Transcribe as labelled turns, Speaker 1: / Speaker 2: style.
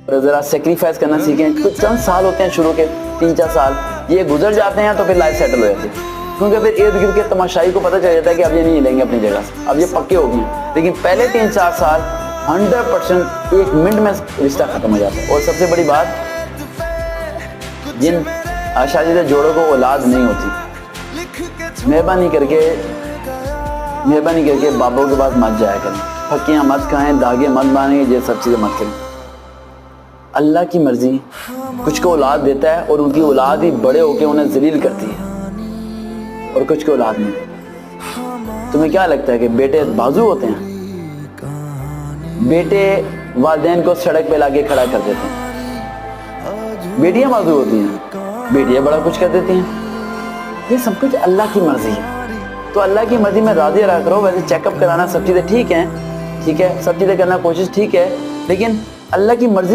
Speaker 1: ज़रा सेक्रीफाइस करना सीखें। कुछ चंद साल होते हैं शुरू के 3-4 साल, ये गुजर जाते हैं तो फिर लाइफ सेटल हो जाती है, क्योंकि फिर इर्द गिर्द के तमाशाई को पता चल जाता है कि अब ये नहीं हिलेंगे अपनी जगह से, अब ये पक्के हो गए हैं। लेकिन पहले 3-4 साल 100% 1 मिनट में रिश्ता खत्म हो जाता है। और सबसे बड़ी बात, जिन शादीशुदा जोड़ों को औलाद नहीं होती, मेहरबानी करके बाबों के पास मत जाया करें, फक्कियाँ मत खाएं, धागे मत बांधें, ये सब चीज़ें मत करें। अल्लाह की मर्जी कुछ को औलाद देता है और उनकी औलाद ही बड़े होकर उन्हें जलील करती है, और कुछ को औलाद नहीं। तुम्हें क्या लगता है कि बेटे बाजू होते हैं? बेटे वालिदैन को सड़क पे लाके खड़ा कर देते हैं, बेटियां बाजू होती हैं, बेटियां बड़ा कुछ कर देती हैं। ये सब कुछ अल्लाह की मर्जी है, तो अल्लाह की मर्जी में राजी रहा करो। वैसे चेकअप कराना सब चीज़ें ठीक है, सब चीज़ें करना कोशिश ठीक है, लेकिन अल्लाह की मर्जी